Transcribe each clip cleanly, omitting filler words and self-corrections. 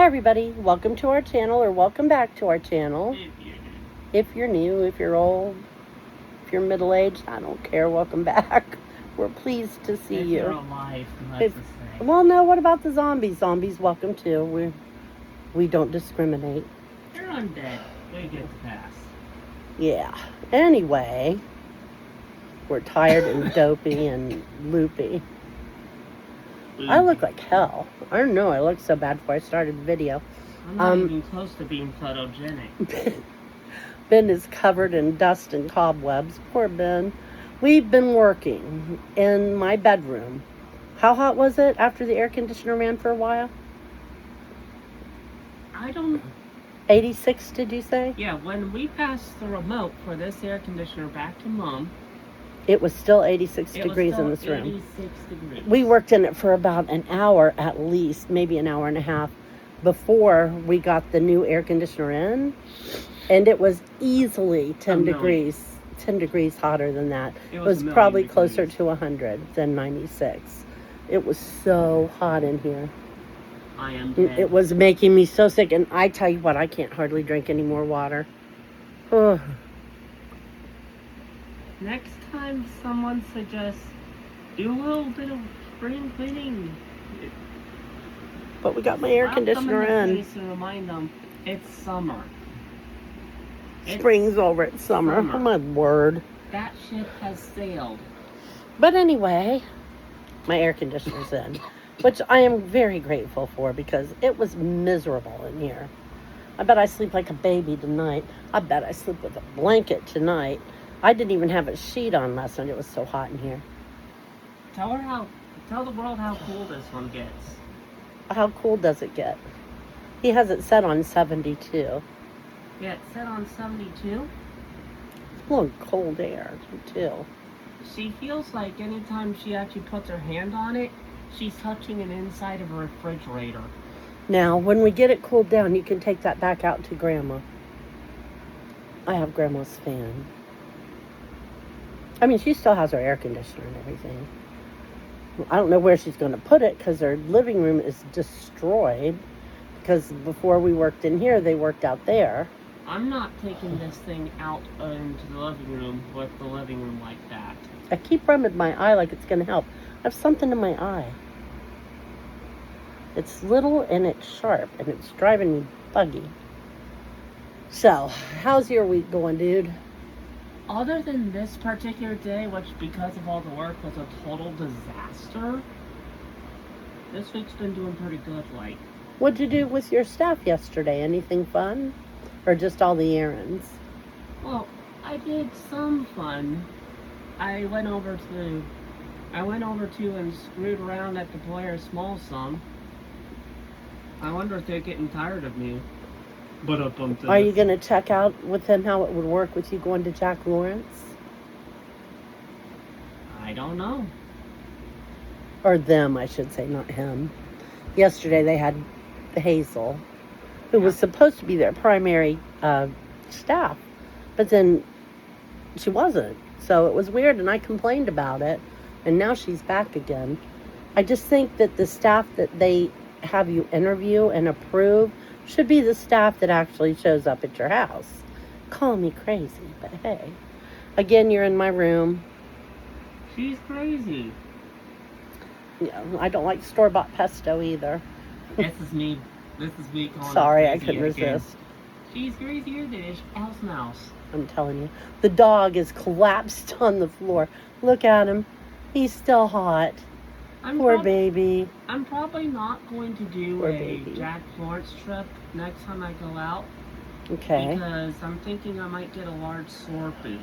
Hi everybody, welcome to our channel, or welcome back to our channel. If you're new, if you're old, if you're middle-aged, I don't care, welcome back. We're pleased to see you. If you're alive, let's just say. Well, no, what about the zombies? Zombies, welcome too. We don't discriminate. They're undead. They get to pass. Yeah. Anyway, we're tired and dopey and loopy. I look like hell. I don't know, I looked so bad before I started the video. I'm not even close to being photogenic. Ben is covered in dust and cobwebs. Poor Ben. We've been working in my bedroom. How hot was it after the air conditioner ran for a while? 86, did you say? Yeah, when we passed the remote for this air conditioner back to Mom, it was still 86 degrees in this room. 86 degrees. We worked in it for about an hour at least, maybe an hour and a half, before we got the new air conditioner in. And it was easily 10 degrees hotter than that. It was probably closer to 100 than 96. It was so hot in here. I am dead. It was making me so sick. And I tell you what, I can't hardly drink any more water. Oh. Next time someone suggests, do a little bit of spring cleaning. But we got my air conditioner in. And remind them it's summer. Spring's over, it's summer. Oh my word. That ship has sailed. But anyway, my air conditioner's in, which I am very grateful for because it was miserable in here. I bet I sleep like a baby tonight. I bet I sleep with a blanket tonight. I didn't even have a sheet on last night. It was so hot in here. Tell the world how cool this one gets. How cool does it get? He has it set on 72. Yeah, it's set on 72. It's a little cold air, too. She feels like anytime she actually puts her hand on it, she's touching an inside of a refrigerator. Now, when we get it cooled down, you can take that back out to Grandma. I have Grandma's fan. I mean, she still has her air conditioner and everything. I don't know where she's going to put it because her living room is destroyed. Because before we worked in here, they worked out there. I'm not taking this thing out into the living room with the living room like that. I keep rubbing my eye like it's going to help. I have something in my eye. It's little and it's sharp and it's driving me buggy. So, how's your week going, dude? Other than this particular day, which because of all the work was a total disaster, this week's been doing pretty good, like. What'd you do with your staff yesterday? Anything fun? Or just all the errands? Well, I did some fun. I went over to and screwed around at the Polaris Small some. I wonder if they're getting tired of me. But are you going to check out with them how it would work with you going to Jack Lawrence? I don't know. Or them, I should say, not him. Yesterday they had Hazel, who was supposed to be their primary staff, but then she wasn't. So it was weird, and I complained about it, and now she's back again. I just think that the staff that they have you interview and approve should be the staff that actually shows up at your house. Call me crazy, but hey. Again, you're in my room. She's crazy. Yeah, I don't like store-bought pesto either. This is me calling Sorry, her I crazy couldn't again. resist. She's crazier than a house mouse. I'm telling you. The dog is collapsed on the floor. Look at him. He's still hot. Poor baby. I'm probably not going to do a Jack Lawrence trip next time I go out. Okay. Because I'm thinking I might get a large Slurpee.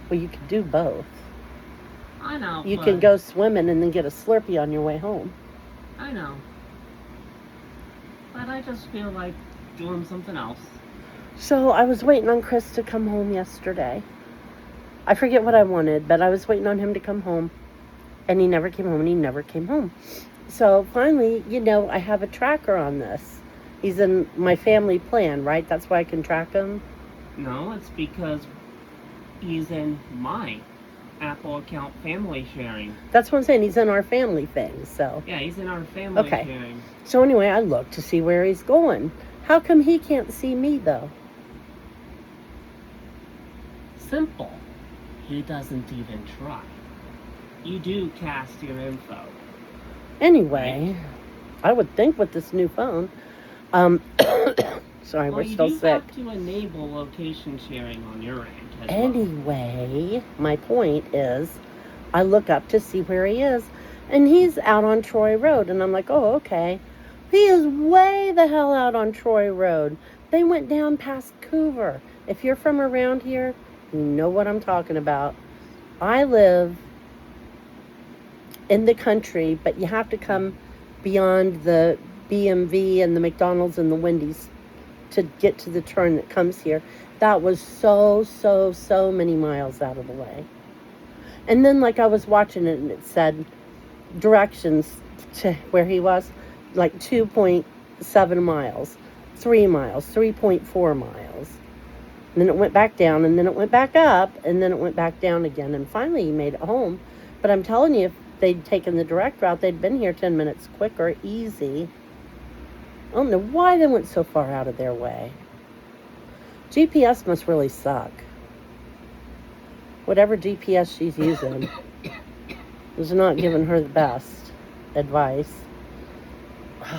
Well, you could do both. I know. You can go swimming and then get a Slurpee on your way home. I know. But I just feel like doing something else. So I was waiting on Chris to come home yesterday. I forget what I wanted, but I was waiting on him to come home. And he never came home, and he never came home. So finally, I have a tracker on this. He's in my family plan, right? That's why I can track him? No, it's because he's in my Apple account family sharing. That's what I'm saying. He's in our family thing, so. Yeah, he's in our family Okay. sharing. So anyway, I look to see where he's going. How come he can't see me, though? Simple. He doesn't even try. You do cast your info. Anyway, I would think with this new phone. Sorry, Well, we're still you do sick. have to enable location sharing on your end as well. Anyway, my point is, I look up to see where he is, and he's out on Troy Road, and I'm like, oh, okay. He is way the hell out on Troy Road. They went down past Coover. If you're from around here, you know what I'm talking about. I live in the country, but you have to come beyond the BMV and the McDonald's and the Wendy's to get to the turn that comes here. That was so many miles out of the way. And then, like, I was watching it and it said directions to where he was, like 2.7 miles, 3 miles, 3.4 miles. And then it went back down, and then it went back up, and then it went back down again. And finally he made it home. But I'm telling you, if they'd taken the direct route, they'd been here 10 minutes quicker, easy. I don't know why they went so far out of their way. GPS must really suck. Whatever GPS she's using is not giving her the best advice.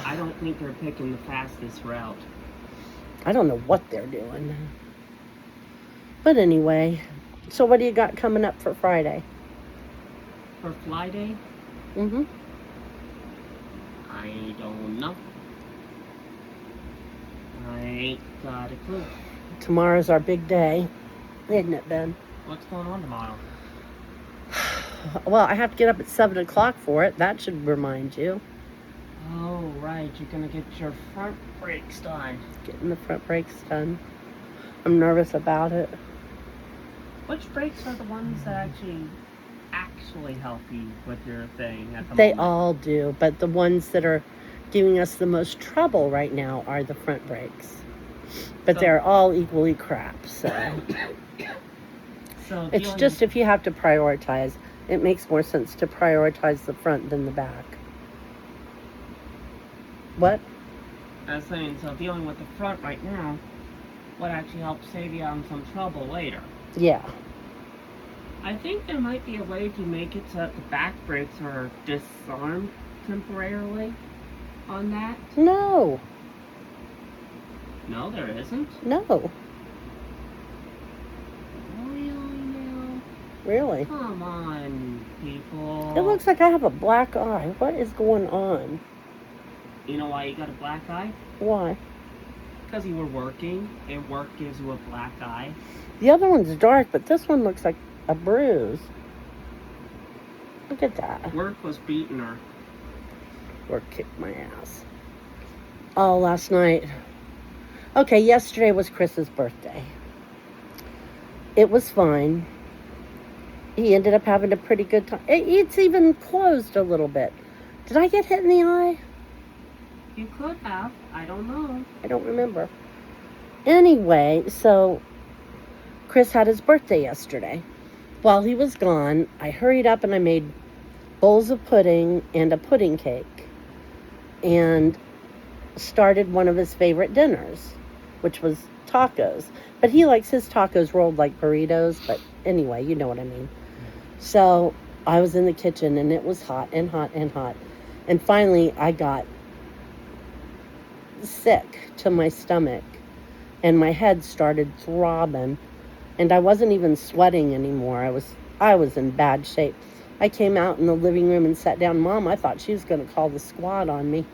I don't think they're picking the fastest route. I don't know what they're doing. But anyway, so what do you got coming up for Friday? For Fly Day? Mm-hmm. I don't know. I ain't got a clue. Tomorrow's our big day, isn't it, Ben? What's going on tomorrow? Well, I have to get up at 7 o'clock for it. That should remind you. Oh, right. You're gonna get your front brakes done. Getting the front brakes done. I'm nervous about it. Which brakes are the ones that actually help you with your thing at the They moment? all do, but the ones that are giving us the most trouble right now are the front brakes. But So- they're all equally crap, so. So It's just if you have to prioritize, it makes more sense to prioritize the front than the back. What? I was saying, so dealing with the front right now would actually help save you on some trouble later. Yeah. I think there might be a way to make it so that the back brakes are disarmed temporarily on that. No. No, there isn't. No. Really now? Really. Come on, people. It looks like I have a black eye. What is going on? You know why you got a black eye? Why? Because you were working, and work gives you a black eye. The other one's dark, but this one looks like a bruise. Look at that. Work was beating her. Or kicked my ass. Oh, last night. Okay, yesterday was Chris's birthday. It was fine. He ended up having a pretty good time. It's even closed a little bit. Did I get hit in the eye? You could have. I don't know. I don't remember. Anyway, so Chris had his birthday yesterday. While he was gone, I hurried up and I made bowls of pudding and a pudding cake. And started one of his favorite dinners, which was tacos. But he likes his tacos rolled like burritos. But anyway, you know what I mean. So I was in the kitchen and it was hot and hot and hot. And finally I got sick to my stomach. And my head started throbbing. And I wasn't even sweating anymore. I was in bad shape. I came out in the living room and sat down. Mom, I thought she was going to call the squad on me.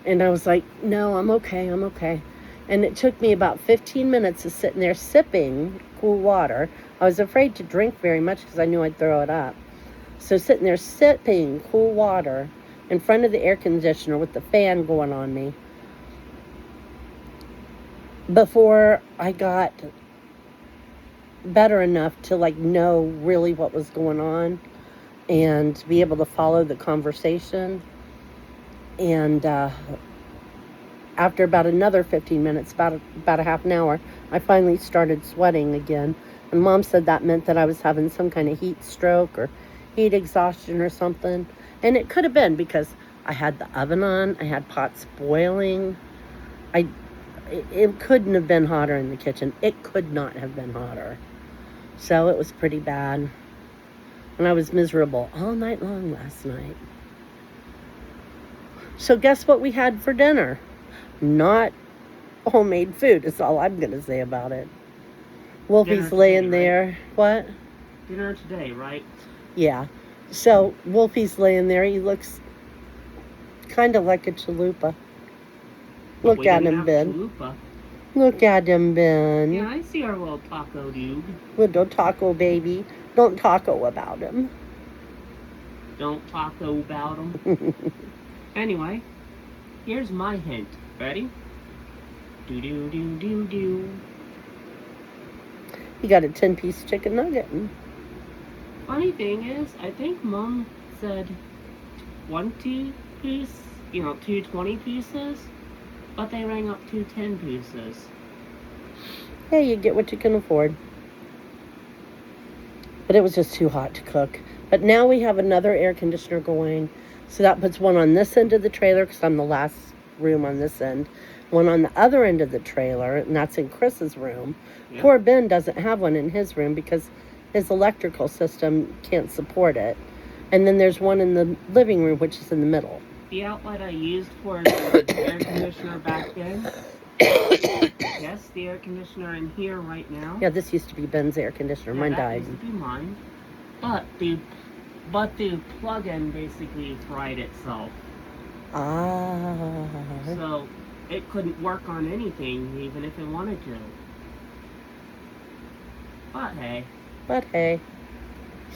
And I was like, no, I'm okay. And it took me about 15 minutes of sitting there sipping cool water. I was afraid to drink very much because I knew I'd throw it up. So sitting there sipping cool water in front of the air conditioner with the fan going on me before I got better enough to know really what was going on and be able to follow the conversation. And after about another 15 minutes, about a half an hour, I finally started sweating again. And Mom said that meant that I was having some kind of heat stroke or heat exhaustion or something. And it could have been because I had the oven on, I had pots boiling. It couldn't have been hotter in the kitchen. It could not have been hotter. So it was pretty bad. And I was miserable all night long last night. So guess what we had for dinner? Not homemade food is all I'm going to say about it. Wolfie's Dinner laying today, there. right? What? Dinner today, right? Yeah. So Wolfie's laying there. He looks kind of like a chalupa. But Look we at didn't him, have Ben. chalupa. Look at him, Ben. Yeah, I see our little taco dude. Little taco baby. Don't taco about him. Don't taco about him. Anyway, here's my hint. Ready? Do do do do do. He got a 10-piece chicken nugget. Funny thing is, I think Mom said 1 2-piece, two 20 pieces, but they rang up 2 10 pieces. Hey, you get what you can afford. But it was just too hot to cook. But now we have another air conditioner going. So that puts one on this end of the trailer, because I'm the last room on this end. One on the other end of the trailer, and that's in Chris's room. Yeah. Poor Ben doesn't have one in his room because his electrical system can't support it. And then there's one in the living room, which is in the middle. The outlet I used for the air conditioner back then. Yes, the air conditioner in here right now. Yeah, this used to be Ben's air conditioner. Yeah, Mine that died. used to be mine. But the plug-in basically fried itself. Ah. So it couldn't work on anything, even if it wanted to. But hey,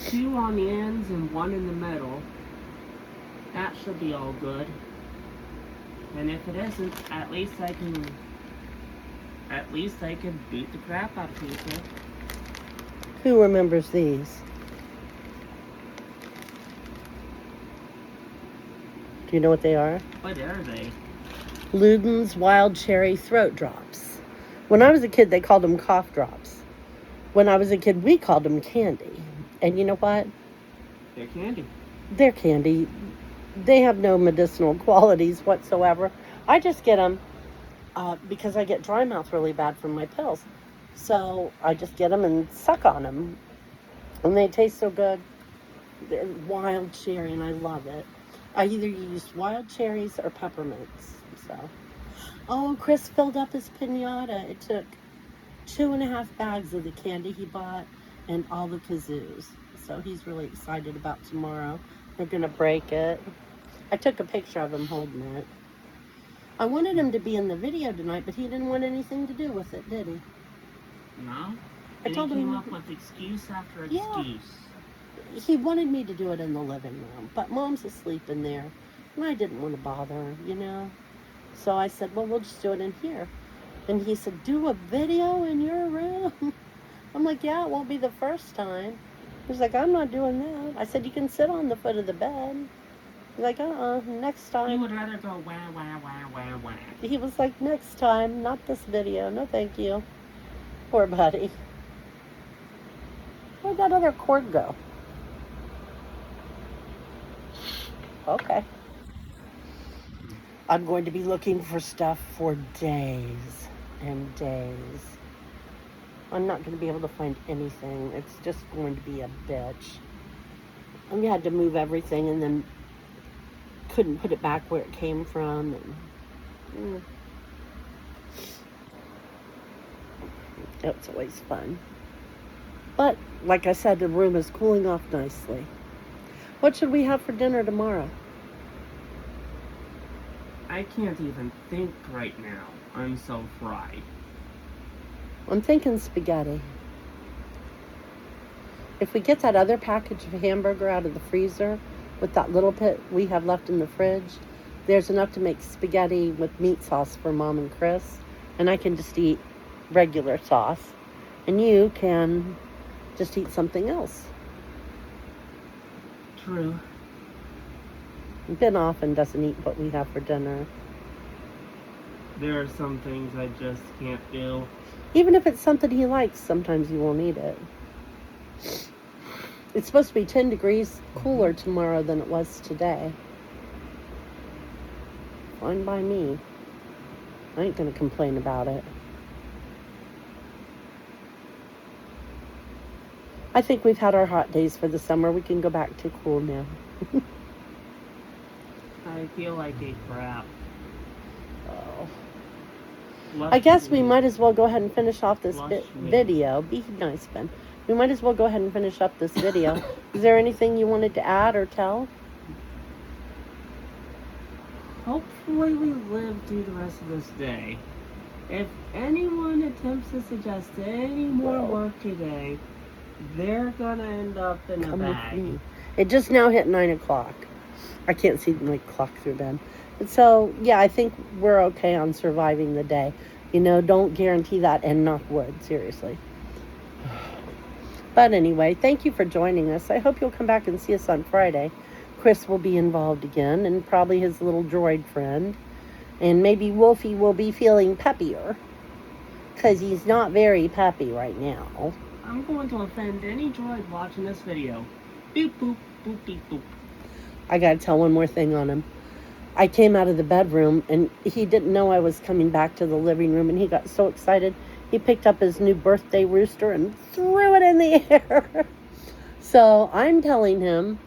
2 on the ends and 1 in the middle. That should be all good. And if it isn't, at least I can beat the crap out of people. Who remembers these? Do you know what they are? What are they? Luden's Wild Cherry Throat Drops. When I was a kid, they called them cough drops. When I was a kid, we called them candy. And you know what? They're candy. They're candy. They have no medicinal qualities whatsoever. I just get them because I get dry mouth really bad from my pills. So I just get them and suck on them. And they taste so good. They're wild cherry, and I love it. I either use wild cherries or peppermints. So, oh, Chris filled up his piñata. It took 2.5 bags of the candy he bought and all the kazoos. So he's really excited about tomorrow. They're gonna break it. I took a picture of him holding it. I wanted him to be in the video tonight, but he didn't want anything to do with it, did he? No? I told he came him- up with excuse after Yeah. excuse. He wanted me to do it in the living room, but Mom's asleep in there, and I didn't want to bother her, you know? So I said, well, we'll just do it in here. And he said, do a video in your room? I'm like, yeah, it won't be the first time. He's like, I'm not doing that. I said, you can sit on the foot of the bed. He's like, next You time. would rather go wah, wah, wah, wah, wah. He was like, next time, not this video. No, thank you. Poor buddy. Where'd that other cord go? Okay. I'm going to be looking for stuff for days and days. I'm not going to be able to find anything. It's just going to be a bitch. We had to move everything and then couldn't put it back where it came from. And, It's always fun. But, like I said, the room is cooling off nicely. What should we have for dinner tomorrow? I can't even think right now. I'm so fried. I'm thinking spaghetti. If we get that other package of hamburger out of the freezer with that little bit we have left in the fridge, there's enough to make spaghetti with meat sauce for Mom and Chris. And I can just eat regular sauce. And you can just eat something else. True. Ben often doesn't eat what we have for dinner. There are some things I just can't do. Even if it's something he likes, sometimes he won't eat it. It's supposed to be 10 degrees cooler tomorrow than it was today. Fine by me. I ain't gonna complain about it. I think we've had our hot days for the summer. We can go back to cool now. I feel like a crap. Oh. Lush I guess we meat. might as well go ahead and finish off this Lush meat. video. Be nice, Ben. We might as well go ahead and finish up this video. Is there anything you wanted to add or tell? Hopefully we live through the rest of this day. If anyone attempts to suggest any more Well. work today, they're gonna end up in a Come with bag. me. It just now hit 9 o'clock. I can't see my clock through Ben. But so, yeah, I think we're okay on surviving the day. You know, don't guarantee that and knock wood, seriously. But anyway, thank you for joining us. I hope you'll come back and see us on Friday. Chris will be involved again, and probably his little droid friend. And maybe Wolfie will be feeling peppier, because he's not very peppy right now. I'm going to offend any droid watching this video. Beep boop, boop beep boop. I gotta tell one more thing on him. I came out of the bedroom, and he didn't know I was coming back to the living room, and he got so excited. He picked up his new birthday rooster and threw it in the air. So I'm telling him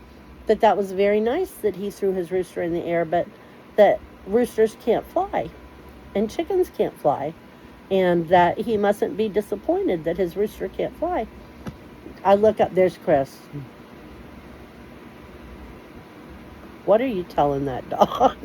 that that was very nice that he threw his rooster in the air, but that roosters can't fly and chickens can't fly, and that he mustn't be disappointed that his rooster can't fly. I look up, there's Chris. What are you telling that dog?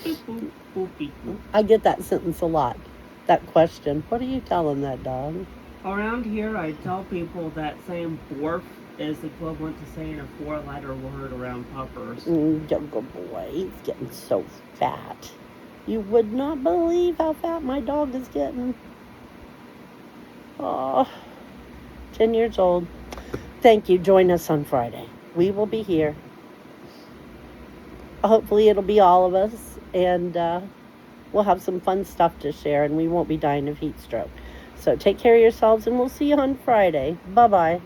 Beep boop, boop beep boop. I get that sentence a lot. That question. What are you telling that dog? Around here, I tell people that saying dwarf is equivalent to saying a 4-letter word around puppers. Younger boy, he's getting so fat. You would not believe how fat my dog is getting. Oh, 10 years old. Thank you. Join us on Friday. We will be here. Hopefully it'll be all of us, and we'll have some fun stuff to share, and we won't be dying of heat stroke. So take care of yourselves, and we'll see you on Friday. Bye-bye.